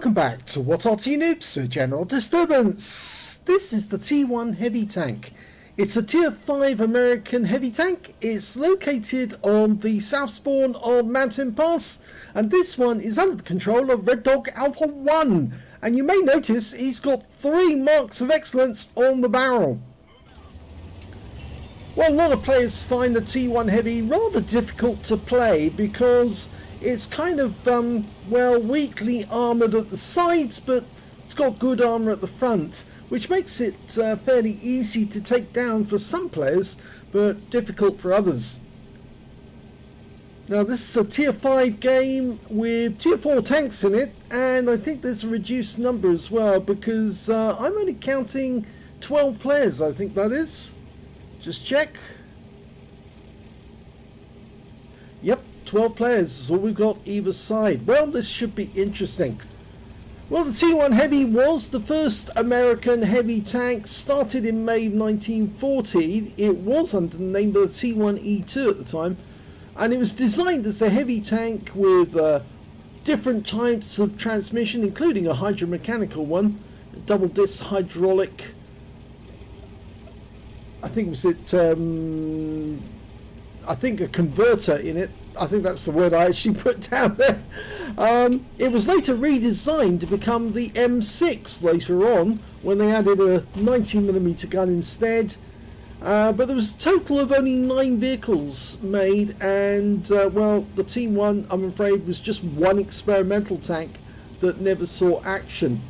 Welcome back to What Arty Noobs for General Disturbance. This is the T1 heavy tank. It's a tier 5 American heavy tank. It's located on the south spawn of Mountain Pass, and this one is under the control of Red Dog Alpha 1. And you may notice he's got 3 marks of excellence on the barrel. Well, a lot of players find the T1 heavy rather difficult to play because it's kind of, well, weakly armoured at the sides, but it's got good armour at the front, which makes it fairly easy to take down for some players, but difficult for others. Now, this is a tier 5 game with tier 4 tanks in it, and I think there's a reduced number as well, because I'm only counting 12 players, I think that is. Just check. Yep. 12 players is all we've got either side. Well, this should be interesting. Well, the T1 Heavy was the first American heavy tank, started in May 1940. It was under the name of the T1E2 at the time, and it was designed as a heavy tank with different types of transmission, including a hydromechanical one, a double disc hydraulic. I think I think a converter in it. I think that's the word I actually put down there. It was later redesigned to become the M6 later on, when they added a 90mm gun instead. But there was a total of only 9 vehicles made, and well, the T1, I'm afraid, was just one experimental tank that never saw action.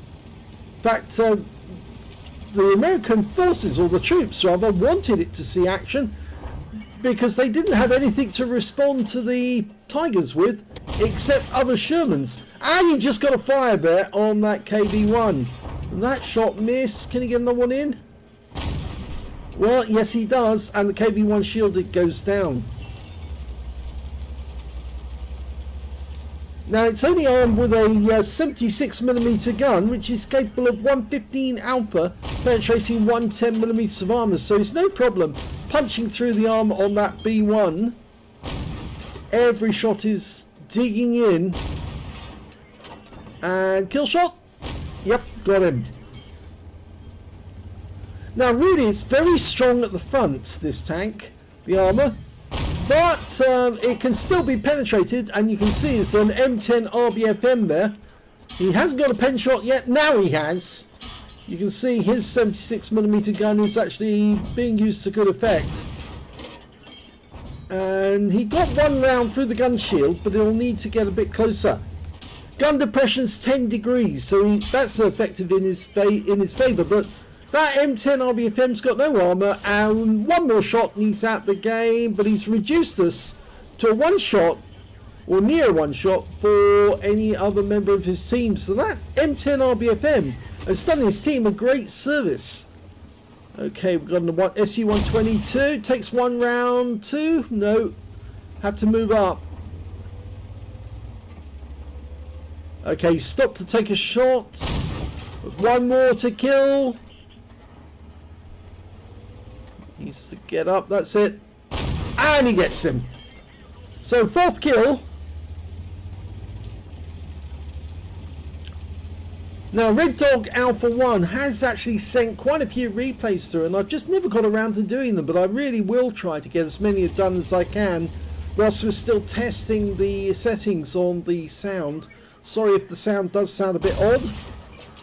In fact, the American forces, or the troops rather, wanted it to see action, because they didn't have anything to respond to the Tigers with except other Shermans. And he just got a fire there on that KB1. And that shot missed. Can he get another one in? Well, yes he does. And the KB1 shielded goes down. Now, it's only armed with a 76mm gun, which is capable of 115 alpha, penetrating 110mm of armour, so it's no problem punching through the armour on that B1. Every shot is digging in. And kill shot. Yep, got him. Now, really, it's very strong at the front, this tank, the armour. But it can still be penetrated, and you can see it's an M10 RBFM there. He hasn't got a pen shot yet. Now he has. You can see his 76mm gun is actually being used to good effect. And he got 1 round through the gun shield, but he'll need to get a bit closer. Gun depression's 10 degrees, so that's effective in his favour. But that M10 RBFM's got no armour, and 1 more shot and he's out the game, but he's reduced us to a 1 shot, or near 1 shot, for any other member of his team. So that M10 RBFM has done his team a great service. Okay, we've got an SU-122, takes 1 round, 2, no, have to move up. Okay, stop to take a shot, with 1 more to kill. Needs to get up, that's it. And he gets him. So 4th kill. Now, Red Dog Alpha 1 has actually sent quite a few replays through, and I've just never got around to doing them, but I really will try to get as many done as I can whilst we're still testing the settings on the sound. Sorry if the sound does sound a bit odd.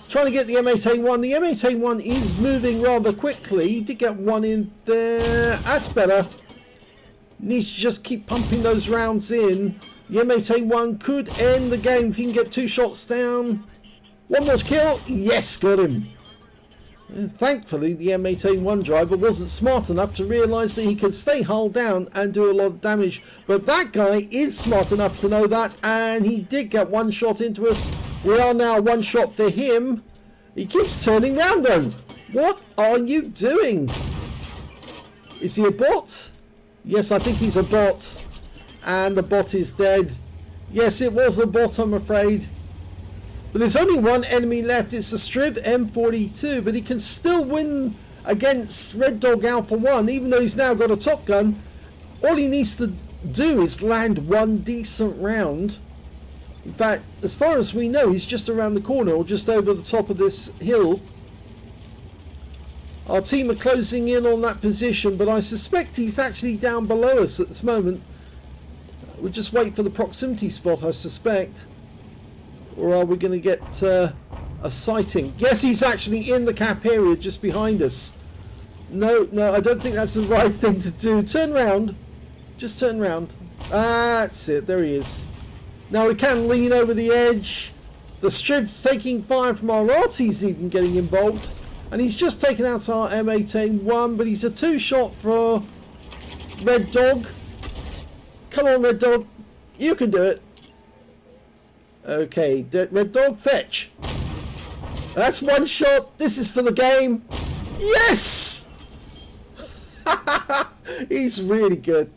Trying to get the M8A1. The M8A1 is moving rather quickly. He did get 1 in there. That's better. Needs to just keep pumping those rounds in. The M8A1 could end the game if he can get 2 shots down. 1 more to kill. Yes, got him. And thankfully, the M8A1 driver wasn't smart enough to realise that he could stay hull down and do a lot of damage. But that guy is smart enough to know that, and he did get 1 shot into us. We are now 1 shot for him. He keeps turning round though. What are you doing? Is he a bot? Yes, I think he's a bot. And the bot is dead. Yes, it was a bot, I'm afraid. But there's only 1 enemy left. It's the Striv M42, but he can still win against Red Dog Alpha 1, even though he's now got a top gun. All he needs to do is land 1 decent round, In fact, as far as we know, he's just around the corner or just over the top of this hill. Our team are closing in on that position, but I suspect he's actually down below us at this moment. We'll just wait for the proximity spot, I suspect. Or are we going to get a sighting? Yes, he's actually in the cap area just behind us. No, I don't think that's the right thing to do. Turn round. Just turn round. That's it. There he is. Now we can lean over the edge. The strip's taking fire from our Arty's even getting involved. And he's just taken out our M8A1, but he's a two-shot for Red Dog. Come on, Red Dog. You can do it. Okay, Red Dog, fetch. That's one shot. This is for the game. Yes! He's really good.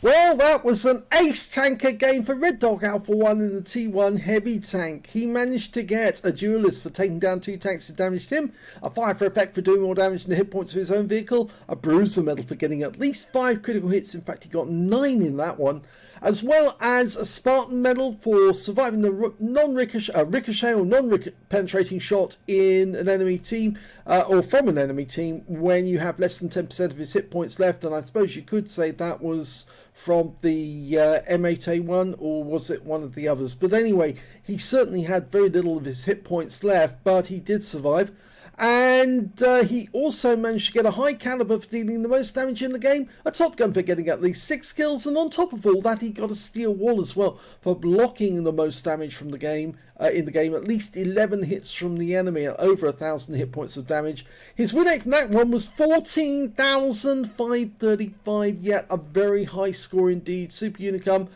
Well, that was an ace tanker game for Red Dog Alpha 1 in the T1 heavy tank. He managed to get a duelist for taking down 2 tanks that damaged him, a fire for effect for doing more damage than the hit points of his own vehicle, a bruiser medal for getting at least 5 critical hits, in fact he got 9 in that one, as well as a Spartan medal for surviving the ricochet or non-penetrating shot in an enemy team, or from an enemy team, when you have less than 10% of his hit points left. And I suppose you could say that was from the M8A1, or was it one of the others? But anyway, he certainly had very little of his hit points left, but he did survive. And he also managed to get a high caliber for dealing the most damage in the game, a top gun for getting at least 6 kills, and on top of all that he got a steel wall as well for blocking the most damage from the game, at least 11 hits from the enemy at over 1,000 hit points of damage. His win rate from that one was 14,535, yet a very high score indeed. Super Unicum,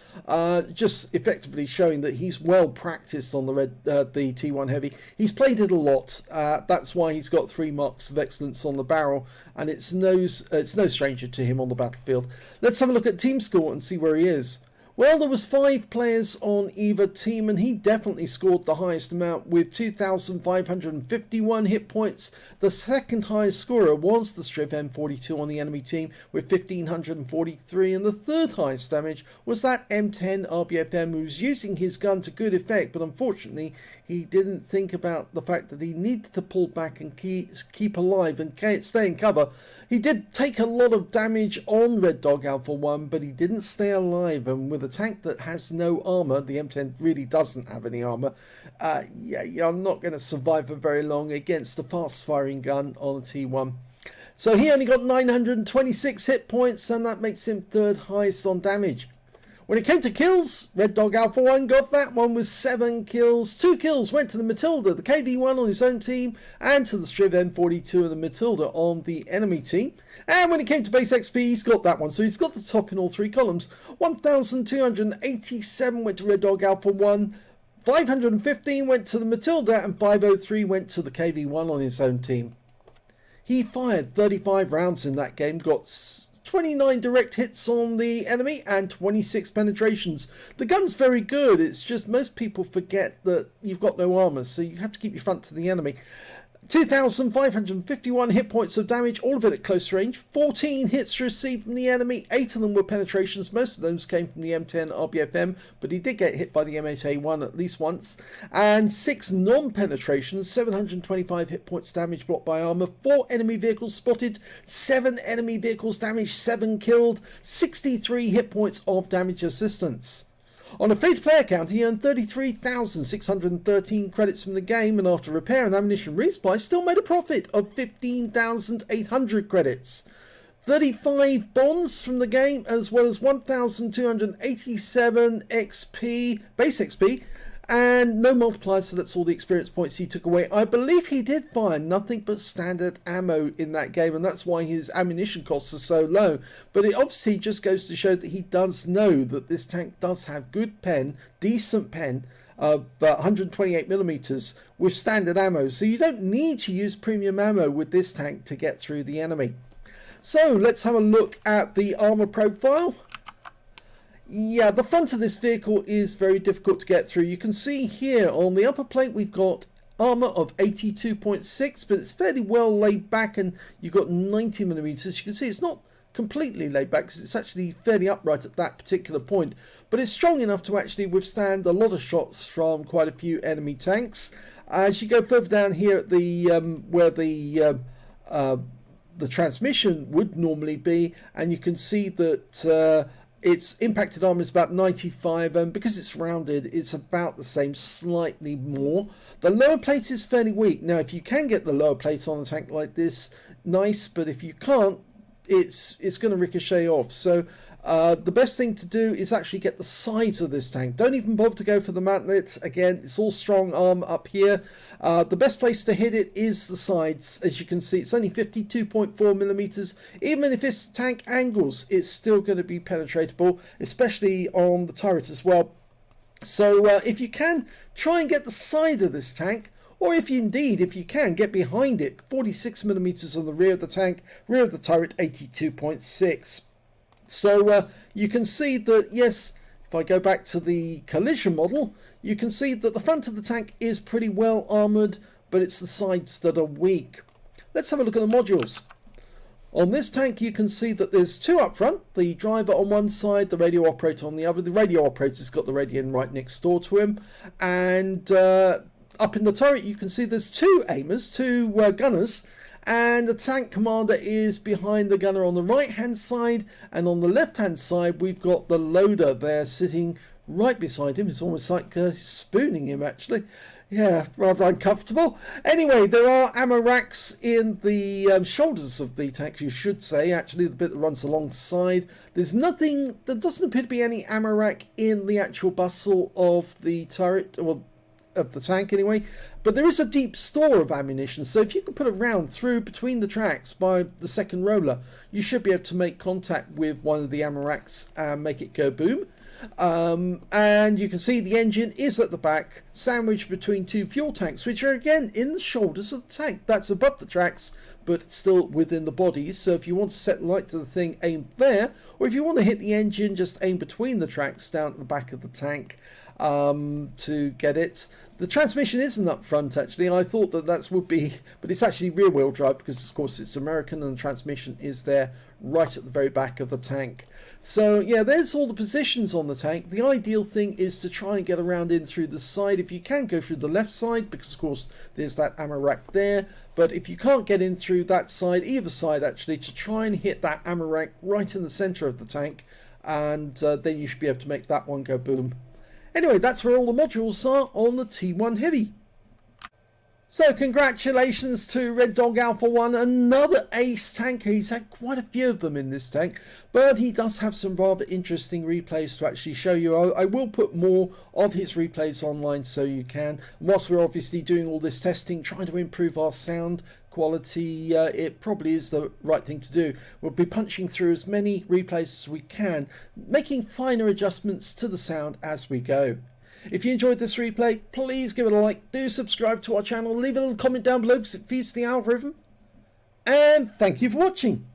just effectively showing that he's well practiced on the T1 Heavy. He's played it a lot, that's why he's got 3 marks of excellence on the barrel, and it's no stranger to him on the battlefield. Let's have a look at team score and see where he is. Well, there was 5 players on either team, and he definitely scored the highest amount with 2,551 hit points. The second highest scorer was the Striv M42 on the enemy team with 1,543, and the third highest damage was that M10 RBFM, who was using his gun to good effect, but unfortunately he didn't think about the fact that he needed to pull back and keep alive and stay in cover. He did take a lot of damage on Red Dog Alpha 1, but he didn't stay alive, and with a tank that has no armour, the M10 really doesn't have any armour, yeah, you're not going to survive for very long against a fast-firing gun on a T1. So he only got 926 hit points, and that makes him third highest on damage. When it came to kills, Red Dog Alpha 1 got that one with 7 kills. 2 kills went to the Matilda, the KV1 on his own team, and to the Striv M42 and the Matilda on the enemy team. And when it came to base XP, he's got that one, so he's got the top in all 3 columns. 1,287 went to Red Dog Alpha 1, 515 went to the Matilda, and 503 went to the KV1 on his own team. He fired 35 rounds in that game, got 29 direct hits on the enemy and 26 penetrations. The gun's very good, it's just most people forget that you've got no armour, so you have to keep your front to the enemy. 2,551 hit points of damage, all of it at close range. 14 hits received from the enemy, 8 of them were penetrations. Most of those came from the M10 RBFM, but he did get hit by the M8A1 at least once. And 6 non-penetrations, 725 hit points damage blocked by armour, 4 enemy vehicles spotted, 7 enemy vehicles damaged, 7 killed, 63 hit points of damage assistance. On a free-to-play account, he earned 33,613 credits from the game, and after repair and ammunition resupply, still made a profit of 15,800 credits. 35 bonds from the game, as well as 1,287 XP, base XP, and no multipliers, so that's all the experience points he took away. I believe he did fire nothing but standard ammo in that game, and that's why his ammunition costs are so low. But it obviously just goes to show that he does know that this tank does have good pen, decent pen, of 128mm with standard ammo. So you don't need to use premium ammo with this tank to get through the enemy. So let's have a look at the armor profile. Yeah, the front of this vehicle is very difficult to get through. You can see here on the upper plate we've got armor of 82.6, but it's fairly well laid back, and you've got 90mm. You can see it's not completely laid back because it's actually fairly upright at that particular point, but it's strong enough to actually withstand a lot of shots from quite a few enemy tanks. As you go further down here at the where the transmission would normally be, and you can see that its impacted armor is about 95, and because it's rounded, it's about the same, slightly more. The lower plate is fairly weak. Now, if you can get the lower plate on a tank like this, nice, but if you can't, it's going to ricochet off. So the best thing to do is actually get the sides of this tank. Don't even bother to go for the mantlet. Again, it's all strong arm up here. The best place to hit it is the sides. As you can see, it's only 52.4mm. Even if this tank angles, it's still going to be penetratable, especially on the turret as well. So if you can, try and get the side of this tank, or if you can, get behind it. 46mm on the rear of the tank, rear of the turret 82.6. So you can see that, yes, if I go back to the collision model, you can see that the front of the tank is pretty well armoured, but it's the sides that are weak. Let's have a look at the modules. On this tank, you can see that there's two up front, the driver on one side, the radio operator on the other. The radio operator's got the radio right next door to him, and up in the turret you can see there's two aimers, two gunners, and the tank commander is behind the gunner on the right hand side, and on the left hand side we've got the loader there sitting right beside him. It's almost like spooning him, actually. Yeah, rather uncomfortable. Anyway, there are ammo racks in the shoulders of the tank, you should say, actually, the bit that runs alongside. There's nothing, there doesn't appear to be any ammo rack in the actual bustle of the turret, well, of the tank anyway, but there is a deep store of ammunition, so if you can put a round through between the tracks by the second roller, you should be able to make contact with one of the ammo racks and make it go boom. And you can see the engine is at the back, sandwiched between two fuel tanks, which are again in the shoulders of the tank. That's above the tracks, but still within the bodies. So if you want to set light to the thing, aim there, or if you want to hit the engine, just aim between the tracks down at the back of the tank to get it. The transmission isn't up front, actually. I thought that would be, but it's actually rear wheel drive because of course it's American, and the transmission is there right at the very back of the tank. So yeah, there's all the positions on the tank. The ideal thing is to try and get around in through the side. If you can, go through the left side, because of course there's that ammo rack there. But if you can't get in through that side, either side actually, to try and hit that ammo rack right in the center of the tank, and then you should be able to make that one go boom. Anyway, that's where all the modules are on the T1 Heavy. So congratulations to Red Dog Alpha 1, another ace tanker. He's had quite a few of them in this tank, but he does have some rather interesting replays to actually show you. I will put more of his replays online so you can. Whilst we're obviously doing all this testing, trying to improve our sound quality, it probably is the right thing to do. We'll be punching through as many replays as we can, making finer adjustments to the sound as we go. If you enjoyed this replay, please give it a like, do subscribe to our channel, leave a little comment down below because it feeds the algorithm, and thank you for watching.